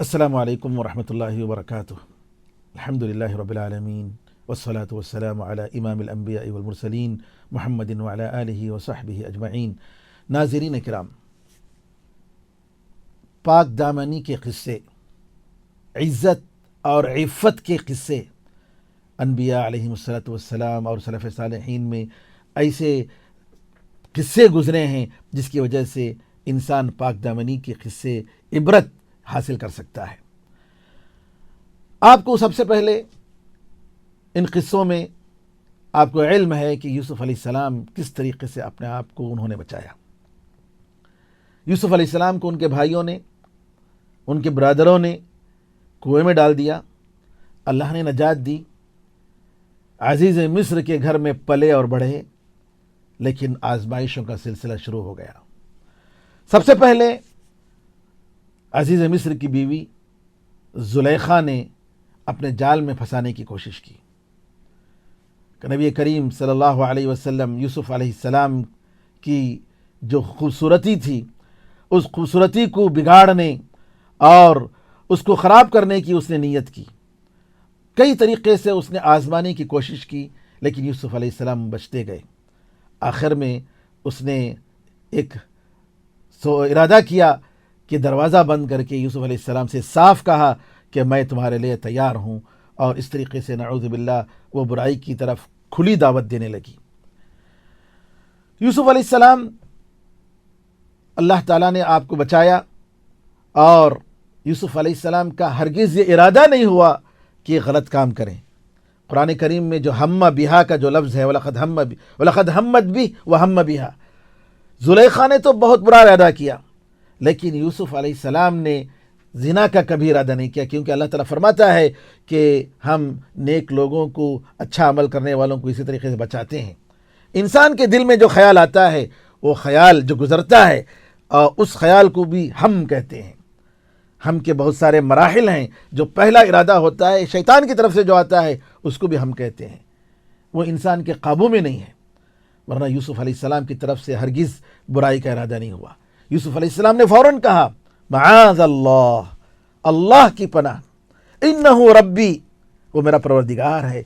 السلام علیکم ورحمۃ اللہ وبرکاتہ۔ الحمد للہ رب العالمین والصلاة والسلام علی امام الانبیاء والمرسلین محمد وعلی آلہ وصحبہ اجمعین۔ ناظرین کرام، پاک دامنی کے قصے، عزت اور عفت کے قصے انبیاء علیہم الصلاۃ والسلام اور سلف صالحین میں ایسے قصے گزرے ہیں جس کی وجہ سے انسان پاک دامنی کے قصے عبرت حاصل کر سکتا ہے۔ آپ کو سب سے پہلے ان قصوں میں آپ کو علم ہے کہ یوسف علیہ السلام کس طریقے سے اپنے آپ کو انہوں نے بچایا۔ یوسف علیہ السلام کو ان کے بھائیوں نے، ان کے برادروں نے کنویں میں ڈال دیا، اللہ نے نجات دی، عزیز مصر کے گھر میں پلے اور بڑھے، لیکن آزمائشوں کا سلسلہ شروع ہو گیا۔ سب سے پہلے عزیز مصر کی بیوی زلیخا نے اپنے جال میں پھنسانے کی کوشش کی کہ نبی کریم صلی اللہ علیہ وسلم یوسف علیہ السلام کی جو خوبصورتی تھی، اس خوبصورتی کو بگاڑنے اور اس کو خراب کرنے کی اس نے نیت کی۔ کئی طریقے سے اس نے آزمانے کی کوشش کی، لیکن یوسف علیہ السلام بچتے گئے۔ آخر میں اس نے ایک ارادہ کیا کہ دروازہ بند کر کے یوسف علیہ السلام سے صاف کہا کہ میں تمہارے لیے تیار ہوں، اور اس طریقے سے نعوذ باللہ وہ برائی کی طرف کھلی دعوت دینے لگی۔ یوسف علیہ السلام، اللہ تعالیٰ نے آپ کو بچایا، اور یوسف علیہ السلام کا ہرگز یہ ارادہ نہیں ہوا کہ یہ غلط کام کریں۔ قرآن کریم میں جو ہم بہا کا جو لفظ ہے، وَلَقَدْ ہمت بھی وَہَمَّ بِہَا، زلیخا نے تو بہت برا ارادہ کیا، لیکن یوسف علیہ السلام نے زنا کا کبھی ارادہ نہیں کیا، کیونکہ اللہ تعالیٰ فرماتا ہے کہ ہم نیک لوگوں کو، اچھا عمل کرنے والوں کو اسی طریقے سے بچاتے ہیں۔ انسان کے دل میں جو خیال آتا ہے، وہ خیال جو گزرتا ہے، اور اس خیال کو بھی ہم کہتے ہیں۔ ہم کے بہت سارے مراحل ہیں۔ جو پہلا ارادہ ہوتا ہے شیطان کی طرف سے جو آتا ہے، اس کو بھی ہم کہتے ہیں، وہ انسان کے قابو میں نہیں ہے، ورنہ یوسف علیہ السلام کی طرف سے ہرگز برائی کا ارادہ نہیں ہوا۔ یوسف علیہ السلام نے فوراً کہا معاذ اللہ، اللہ کی پناہ، انہ ربی، وہ میرا پروردگار ہے،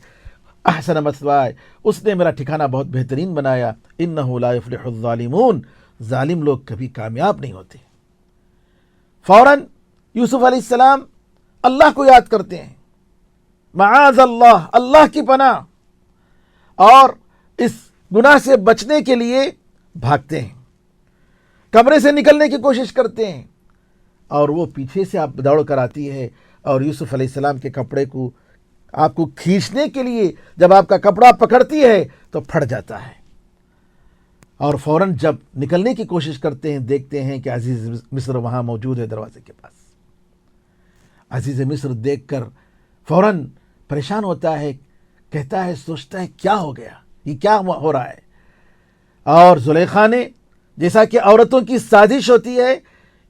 احسن مثوائے، اس نے میرا ٹھکانہ بہت بہترین بنایا، انہ لا یفلح الظالمون، ظالم لوگ کبھی کامیاب نہیں ہوتے۔ فوراً یوسف علیہ السلام اللہ کو یاد کرتے ہیں، معاذ اللہ، اللہ کی پناہ، اور اس گناہ سے بچنے کے لیے بھاگتے ہیں، کمرے سے نکلنے کی کوشش کرتے ہیں، اور وہ پیچھے سے آپ دوڑ کر آتی ہے، اور یوسف علیہ السلام کے کپڑے کو آپ کو کھینچنے کے لیے جب آپ کا کپڑا پکڑتی ہے تو پھٹ جاتا ہے، اور فوراً جب نکلنے کی کوشش کرتے ہیں، دیکھتے ہیں کہ عزیز مصر وہاں موجود ہے دروازے کے پاس۔ عزیز مصر دیکھ کر فوراً پریشان ہوتا ہے، کہتا ہے، سوچتا ہے کیا ہو گیا، یہ کیا ہو رہا ہے۔ اور زلیخا نے، جیسا کہ عورتوں کی سازش ہوتی ہے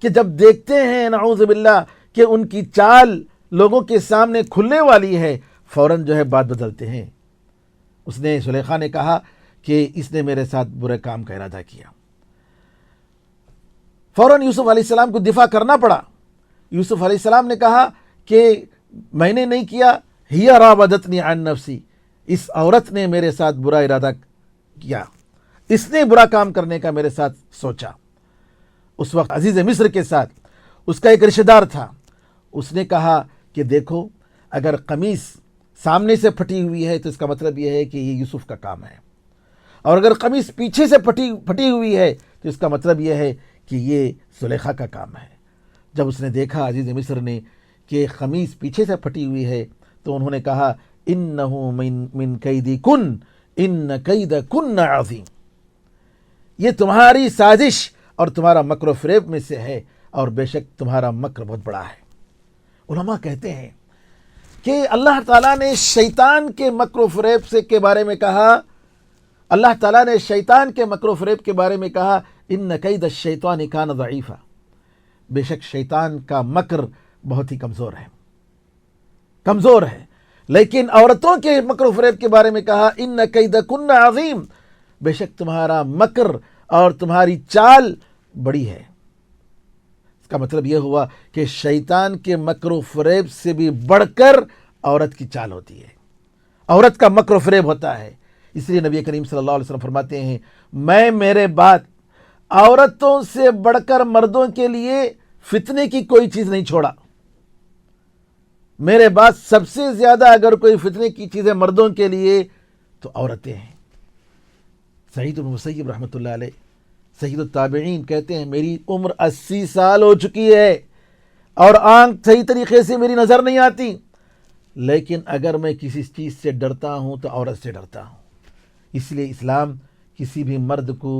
کہ جب دیکھتے ہیں نعوذ باللہ کہ ان کی چال لوگوں کے سامنے کھلنے والی ہے، فوراً جو ہے بات بدلتے ہیں۔ اس نے، زلیخا نے کہا کہ اس نے میرے ساتھ برے کام کا ارادہ کیا۔ فوراً یوسف علیہ السلام کو دفاع کرنا پڑا۔ یوسف علیہ السلام نے کہا کہ میں نے نہیں کیا، ہی راودتنی عن نفسی، اس عورت نے میرے ساتھ برا ارادہ کیا، اس نے برا کام کرنے کا میرے ساتھ سوچا۔ اس وقت عزیز مصر کے ساتھ اس کا ایک رشتہ دار تھا، اس نے کہا کہ دیکھو، اگر قمیص سامنے سے پھٹی ہوئی ہے تو اس کا مطلب یہ ہے کہ یہ یوسف کا کام ہے، اور اگر قمیص پیچھے سے پھٹی ہوئی ہے تو اس کا مطلب یہ ہے کہ یہ زلیخا کا کام ہے۔ جب اس نے دیکھا عزیز مصر نے کہ قمیص پیچھے سے پھٹی ہوئی ہے، تو انہوں نے کہا انہ من کیدکن ان کیدکن عظیم، یہ تمہاری سازش اور تمہارا مکر و فریب میں سے ہے، اور بے شک تمہارا مکر بہت بڑا ہے۔ علماء کہتے ہیں کہ اللہ تعالیٰ نے شیطان کے مکر و فریب سے کے بارے میں کہا، اللہ تعالیٰ نے شیطان کے مکر و فریب کے بارے میں کہا ان کید الشیطان کان ضعیفا، بے شک شیطان کا مکر بہت ہی کمزور ہے، لیکن عورتوں کے مکر و فریب کے بارے میں کہا ان کیدکن عظیم، بے شک تمہارا مکر اور تمہاری چال بڑی ہے۔ کا مطلب یہ ہوا کہ شیطان کے مکر و فریب سے بھی بڑھ کر عورت کی چال ہوتی ہے، عورت کا مکر و فریب ہوتا ہے۔ اس لیے نبی کریم صلی اللہ علیہ وسلم فرماتے ہیں میں میرے بعد عورتوں سے بڑھ کر مردوں کے لیے فتنے کی کوئی چیز نہیں چھوڑا۔ میرے بعد سب سے زیادہ اگر کوئی فتنے کی چیزیں مردوں کے لیے تو عورتیں ہیں۔ سعید بن مسیب رحمۃ اللہ علیہ سید التابعین کہتے ہیں میری عمر 80 سال ہو چکی ہے اور آنکھ صحیح طریقے سے میری نظر نہیں آتی، لیکن اگر میں کسی چیز سے ڈرتا ہوں تو عورت سے ڈرتا ہوں۔ اس لیے اسلام کسی بھی مرد کو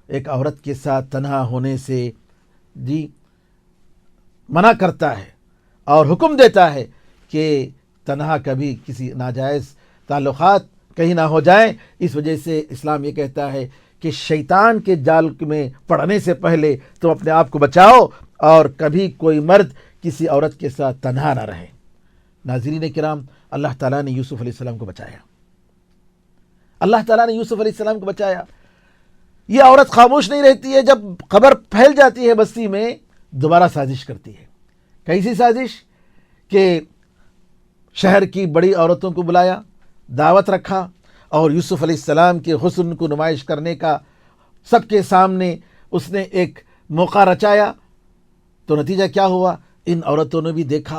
ایک عورت کے ساتھ تنہا ہونے سے منع کرتا ہے اور حکم دیتا ہے کہ تنہا کبھی کسی ناجائز تعلقات کہیں نہ ہو جائیں۔ اس وجہ سے اسلام یہ کہتا ہے کہ شیطان کے جال میں پڑنے سے پہلے تم اپنے آپ کو بچاؤ اور کبھی کوئی مرد کسی عورت کے ساتھ تنہا نہ رہے۔ ناظرین کرام، اللہ تعالیٰ نے یوسف علیہ السلام کو بچایا، اللہ تعالیٰ نے یوسف علیہ السلام کو بچایا۔ یہ عورت خاموش نہیں رہتی ہے، جب خبر پھیل جاتی ہے بستی میں دوبارہ سازش کرتی ہے۔ کیسی سازش؟ کہ شہر کی بڑی عورتوں کو بلایا، دعوت رکھا اور یوسف علیہ السلام کے حسن کو نمائش کرنے کا سب کے سامنے اس نے ایک موقع رچایا۔ تو نتیجہ کیا ہوا؟ ان عورتوں نے بھی دیکھ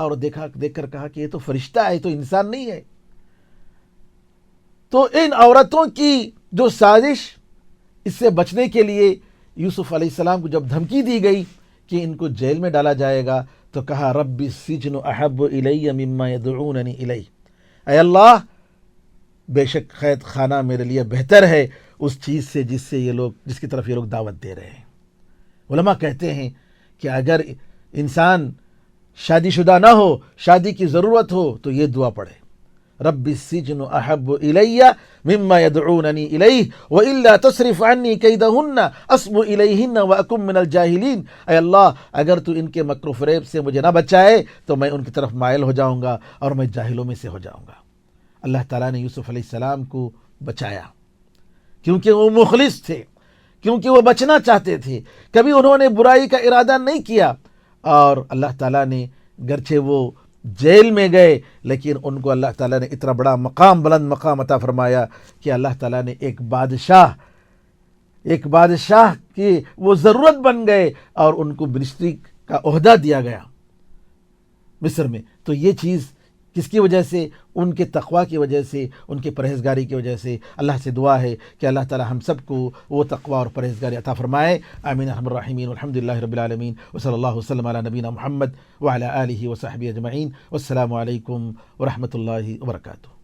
کر کہا کہ یہ تو فرشتہ ہے، یہ تو انسان نہیں ہے۔ تو ان عورتوں کی جو سازش، اس سے بچنے کے لیے یوسف علیہ السلام کو جب دھمکی دی گئی کہ ان کو جیل میں ڈالا جائے گا تو کہا رب السجن احب الی مما یدعوننی الیہ، اے اللہ بے شک قید خانہ میرے لیے بہتر ہے اس چیز سے جس کی طرف یہ لوگ دعوت دے رہے ہیں۔ علماء کہتے ہیں کہ اگر انسان شادی شدہ نہ ہو، شادی کی ضرورت ہو، تو یہ دعا پڑھے رب السجن احب الی مما یدعوننی الیہ والا تصرف عنی کیدہن اصب الیہن واکن من الجاہلین، اے اللہ اگر تو ان کے مکر و فریب سے مجھے نہ بچائے تو میں ان کی طرف مائل ہو جاؤں گا اور میں جاہلوں میں سے ہو جاؤں گا۔ اللہ تعالیٰ نے یوسف علیہ السلام کو بچایا کیونکہ وہ مخلص تھے، کیونکہ وہ بچنا چاہتے تھے، کبھی انہوں نے برائی کا ارادہ نہیں کیا، اور اللہ تعالیٰ نے گرچہ وہ جیل میں گئے لیکن ان کو اللہ تعالیٰ نے اتنا بڑا مقام، بلند مقام عطا فرمایا کہ اللہ تعالیٰ نے ایک بادشاہ کی وہ ضرورت بن گئے اور ان کو منسٹری کا عہدہ دیا گیا مصر میں۔ تو یہ چیز کس کی وجہ سے؟ ان کے تقوی کی وجہ سے، ان کے پرہیزگاری کی وجہ سے۔ اللہ سے دعا ہے کہ اللہ تعالی ہم سب کو وہ تقوی اور پرہیزگاری عطا فرمائے، آمین ارحم الراحمین، والحمدللہ رب العالمین، وصلی اللہ وسلم علی نبینا محمد وعلی آلہ وصحبہ اجمعین، والسلام علیکم ورحمۃ اللہ وبرکاتہ۔